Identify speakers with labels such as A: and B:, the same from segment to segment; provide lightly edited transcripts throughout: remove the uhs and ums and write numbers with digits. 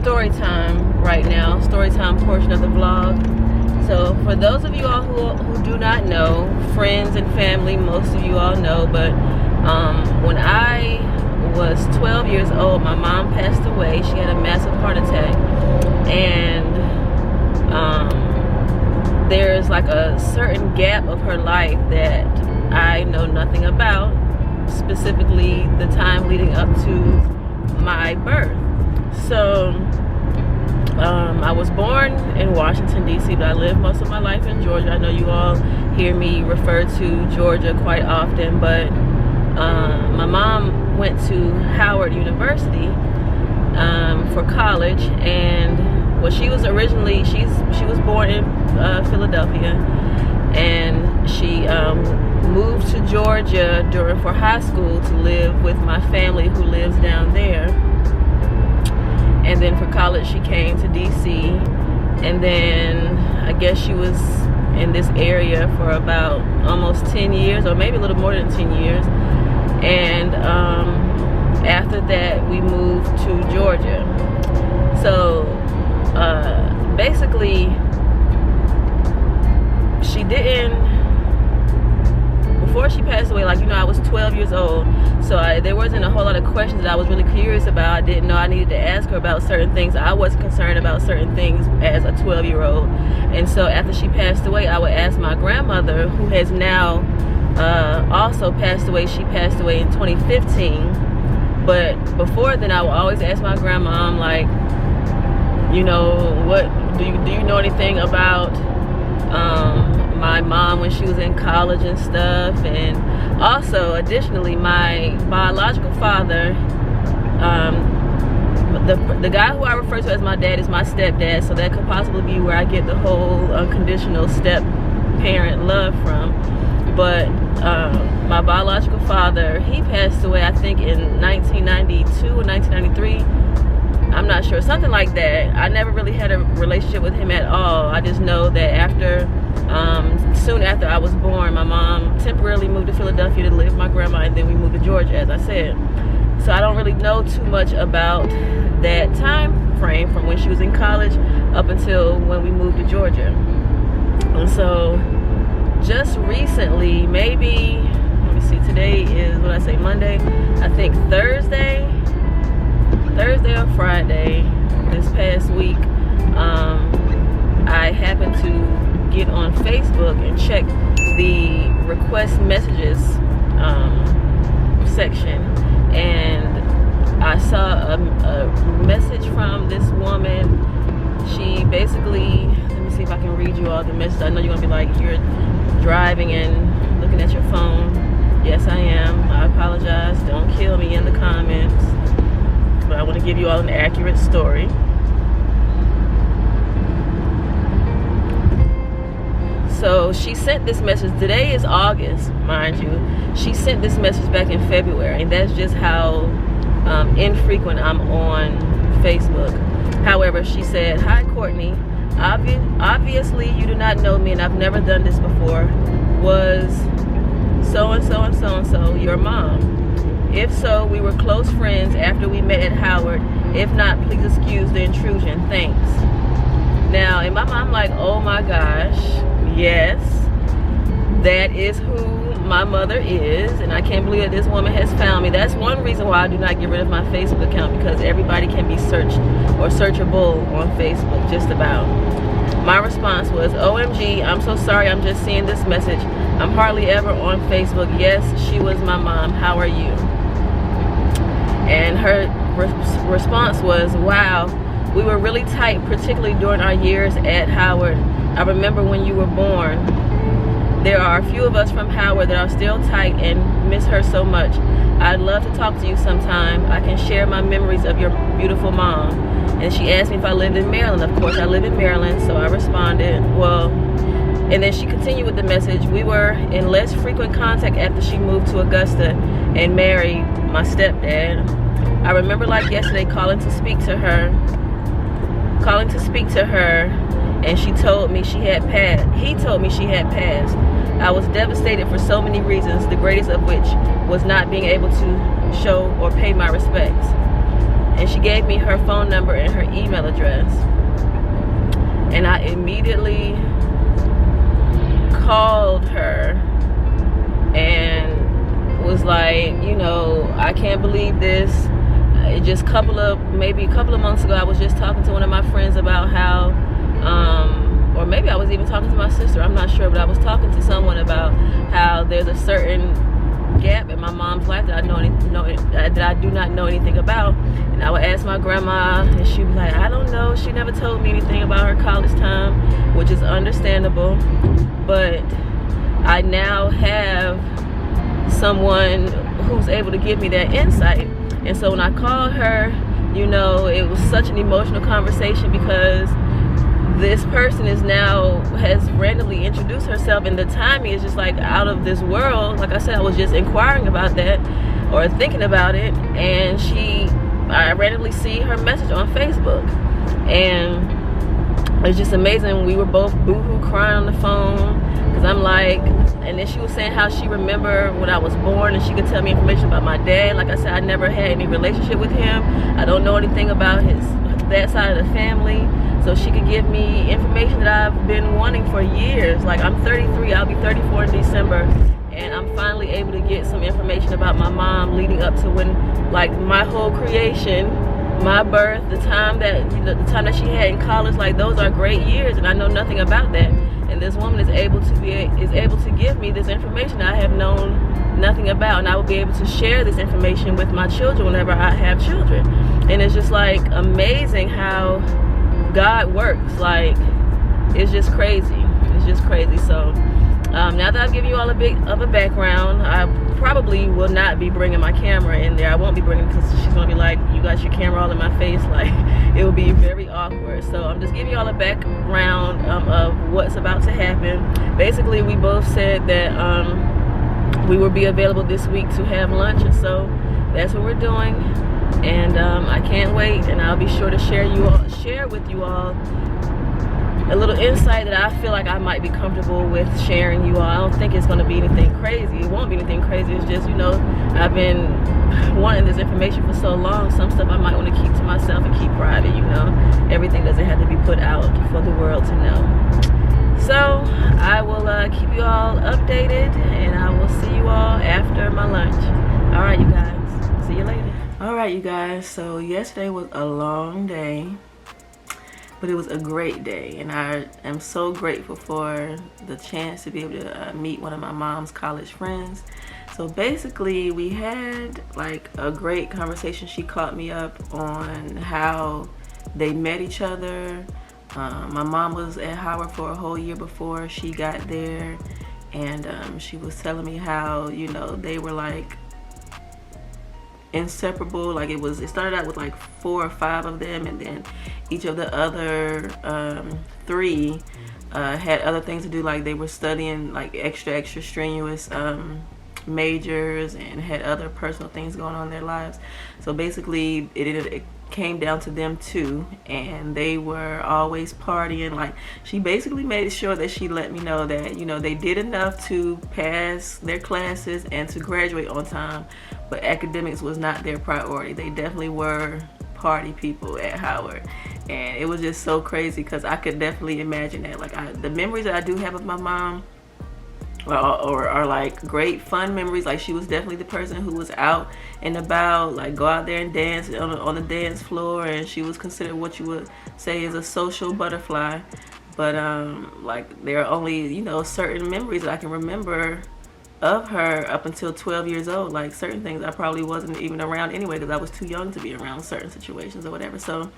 A: story time right now, story time portion of the vlog. So for those of you all who do not know, friends and family, most of you all know, but when I was 12 years old, my mom passed away. She had a massive heart attack, and there's like a certain gap of her life that I know nothing about, specifically the time leading up to my birth. So I was born in Washington, D.C., but I lived most of my life in Georgia. I know you all hear me refer to Georgia quite often, but my mom went to Howard University for college, and well, she was originally, she was born in Philadelphia, and she moved to Georgia for high school to live with my family who lives down there. And then for college she came to DC, and then I guess she was in this area for about almost 10 years, or maybe a little more than 10 years. And after that we moved to Georgia. So basically she didn't, before she passed away, like, you know, I was 12 years old, so there wasn't a whole lot of questions that I was really curious about. I didn't know I needed to ask her about certain things. I wasn't concerned about certain things as a 12-year-old. And so after she passed away, I would ask my grandmother, who has now also passed away. She passed away in 2015. But before then, I would always ask my grandma, I'm like, you know, what do you know anything about my mom when she was in college and stuff? And also, additionally, my biological father, the guy who I refer to as my dad is my stepdad, so that could possibly be where I get the whole unconditional step parent love from. But my biological father, he passed away, I think, in 1992 or 1993. I'm not sure, something like that. I never really had a relationship with him at all. I just know that after, soon after I was born, my mom temporarily moved to Philadelphia to live with my grandma, and then we moved to Georgia, as I said. So I don't really know too much about that time frame from when she was in college up until when we moved to Georgia. And so just recently, maybe, let me see, today is, what I say, Monday? I think Thursday or Friday this past week, I happened to get on Facebook and check the request messages section, and I saw a message from this woman. She basically, let me see if I can read you all the message. I know you're gonna be like, you're driving and looking at your phone. Yes, I am. I apologize. Don't kill me in the comments. But I want to give you all an accurate story. So she sent this message. Today is August, mind you. She sent this message back in February, and that's just how infrequent I'm on Facebook. However, she said, "Hi Courtney, obviously you do not know me, and I've never done this before. Was so and so and so and so your mom? If so, we were close friends after we met at Howard. If not, please excuse the intrusion. Thanks." Now, in my mind, I'm like, oh my gosh, yes, that is who my mother is, and I can't believe that this woman has found me. That's one reason why I do not get rid of my Facebook account, because everybody can be searched or searchable on Facebook, just about. My response was, "OMG, I'm so sorry, I'm just seeing this message. I'm hardly ever on Facebook. Yes, she was my mom. How are you?" And her response was, "Wow, we were really tight, particularly during our years at Howard. I remember when you were born. There are a few of us from Howard that are still tight and miss her so much. I'd love to talk to you sometime. I can share my memories of your beautiful mom." And she asked me if I lived in Maryland. Of course, I live in Maryland, so I responded, well, and then she continued with the message. "We were in less frequent contact after she moved to Augusta and married my stepdad. I remember like yesterday calling to speak to her, and she told me she had passed. He told me she had passed. I was devastated for so many reasons, the greatest of which was not being able to show or pay my respects." and she gave me her phone number and her email address. And I immediately called her and was like, you know, I can't believe this. It just maybe a couple of months ago, I was just talking to one of my friends about how, or maybe I was even talking to my sister, I'm not sure, but I was talking to someone about how there's a certain gap in my mom's life that I do not know anything about. And I would ask my grandma, and she'd be like, I don't know, she never told me anything about her college time, which is understandable. But I now have someone who's able to give me that insight. And so when I called her, you know, it was such an emotional conversation, because this person has randomly introduced herself, and the timing is just like out of this world. Like I said, I was just inquiring about that or thinking about it, and I randomly see her message on Facebook, and it's just amazing. We were both boohoo crying on the phone, because I'm like, and then she was saying how she remembered when I was born, and she could tell me information about my dad. Like I said, I never had any relationship with him. I don't know anything about that side of the family. So she could give me information that I've been wanting for years. Like, I'm 33, I'll be 34 in December, and I'm finally able to get some information about my mom leading up to when, like, my whole creation, my birth, the time that she had in college. Like, those are great years, and I know nothing about that. And this woman is able to give me this information I have known nothing about, and I will be able to share this information with my children whenever I have children. And it's just like amazing how God works. Like, it's just crazy. It's just crazy. So now that I've given you all a bit of a background, I probably will not be bringing my camera in there. I won't be bringing it, because she's gonna be like, you got your camera all in my face. Like, it will be very awkward. So I'm just giving you all a background of what's about to happen. Basically, we both said that we will be available this week to have lunch, and so that's what we're doing. And I can't wait, and I'll be sure to share with you all a little insight that I feel like I might be comfortable with sharing you all. I don't think it's going to be anything crazy. It won't be anything crazy. It's just, you know, I've been wanting this information for so long. Some stuff I might want to keep to myself and keep private, you know. Everything doesn't have to be put out for the world to know. So I will keep you all updated, and I will see you all after my lunch. All right, you guys. See you later. All right, you guys. So yesterday was a long day, but it was a great day, and I am so grateful for the chance to be able to meet one of my mom's college friends. So basically, we had like a great conversation. She caught me up on how they met each other. My mom was at Howard for a whole year before she got there, and she was telling me how, you know, they were like inseparable. Like, it started out with like 4 or 5 of them, and then each of the other 3 had other things to do. Like, they were studying like extra strenuous majors and had other personal things going on in their lives. So basically it came down to them 2, and they were always partying. Like, she basically made sure that she let me know that, you know, they did enough to pass their classes and to graduate on time, but academics was not their priority. They definitely were party people at Howard, and it was just so crazy, because I could definitely imagine that. Like, the memories that I do have of my mom are like great fun memories. Like, she was definitely the person who was out and about, like go out there and dance on the dance floor, and she was considered what you would say is a social butterfly. But like, there are only, you know, certain memories that I can remember of her up until 12 years old. Like, certain things I probably wasn't even around anyway, because I was too young to be around certain situations or whatever. So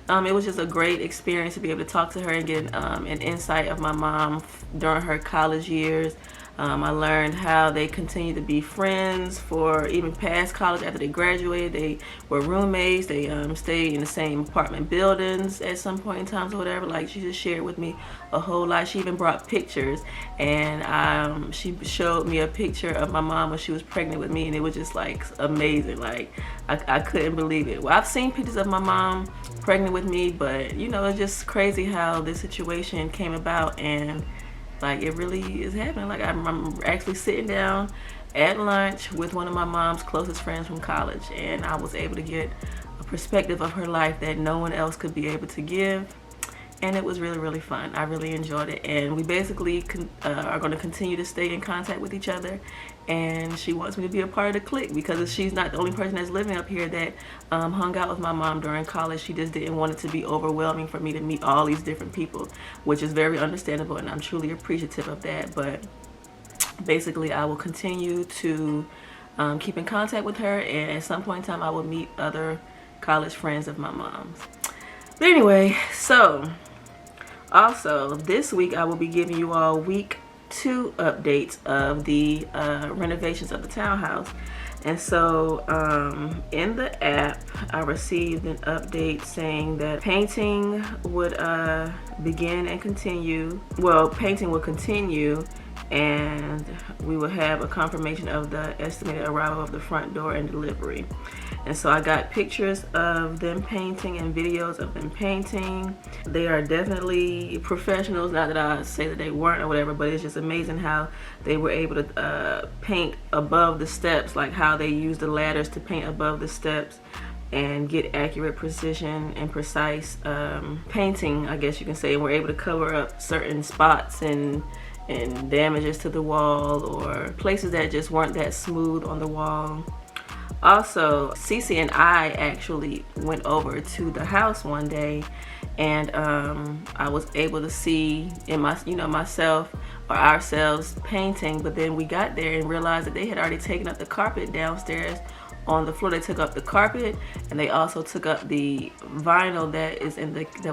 A: it was just a great experience to be able to talk to her and get an insight of my mom during her college years. I learned how they continued to be friends for even past college. After they graduated, they were roommates. They stayed in the same apartment buildings at some point in time or whatever. Like, she just shared with me a whole lot. She even brought pictures, and she showed me a picture of my mom when she was pregnant with me, and it was just like amazing. Like, I couldn't believe it. Well, I've seen pictures of my mom pregnant with me, but you know, it's just crazy how this situation came about, and like, it really is happening. Like, I'm actually sitting down at lunch with one of my mom's closest friends from college, and I was able to get a perspective of her life that no one else could be able to give. And it was really, really fun. I really enjoyed it. And we basically are going to continue to stay in contact with each other. And she wants me to be a part of the clique, because she's not the only person that's living up here that hung out with my mom during college. She just didn't want it to be overwhelming for me to meet all these different people, which is very understandable, and I'm truly appreciative of that. But basically, I will continue to keep in contact with her, and at some point in time I will meet other college friends of my mom's. But anyway, so also this week I will be giving you all week 2 updates of the renovations of the townhouse. And so in the app I received an update saying that painting would begin and continue. Well, painting will continue, and we will have a confirmation of the estimated arrival of the front door and delivery. And so I got pictures of them painting and videos of them painting. They are definitely professionals, not that I say that they weren't or whatever, but it's just amazing how they were able to paint above the steps, like how they used the ladders to paint above the steps and get accurate precision and precise painting, I guess you can say. And we're able to cover up certain spots and damages to the wall, or places that just weren't that smooth on the wall. Also, Cece and I actually went over to the house one day, and I was able to see in myself or ourselves painting, but then we got there and realized that they had already taken up the carpet downstairs on the floor. They took up the carpet, and they also took up the vinyl that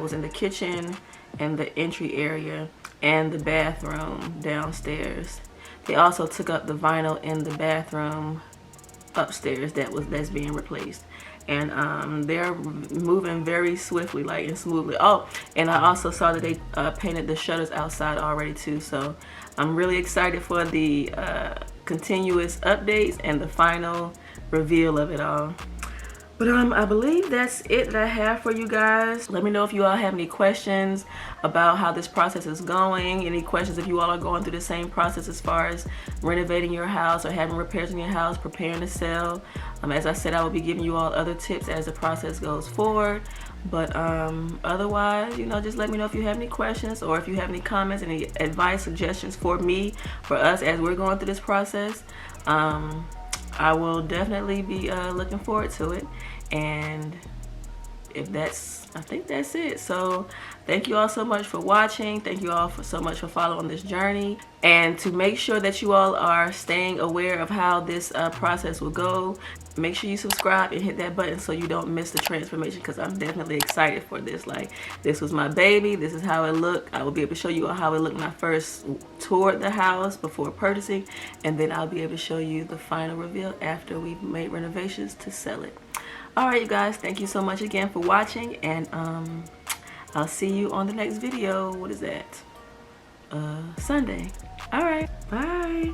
A: was in the kitchen and the entry area and the bathroom downstairs. They also took up the vinyl in the bathroom upstairs that's being replaced. And they're moving very swiftly, like, and smoothly. Oh, and I also saw that they painted the shutters outside already too. So I'm really excited for the continuous updates and the final reveal of it all. But I believe that's it that I have for you guys. Let me know if you all have any questions about how this process is going. Any questions if you all are going through the same process as far as renovating your house or having repairs in your house, preparing to sell. As I said, I will be giving you all other tips as the process goes forward. But otherwise, just let me know if you have any questions, or if you have any comments, any advice, suggestions for me, for us as we're going through this process. I will definitely be looking forward to it. And I think that's it. So thank you all so much for watching. Thank you all so much for following this journey. And to make sure that you all are staying aware of how this process will go, make sure you subscribe and hit that button so you don't miss the transformation, because I'm definitely excited for this. Like, this was my baby. This is how it looked. I will be able to show you all how it looked when I first toured the house before purchasing, and then I'll be able to show you the final reveal after we've made renovations to sell it. Alright, you guys, thank you so much again for watching, and I'll see you on the next video. What is that? Sunday. Alright, bye.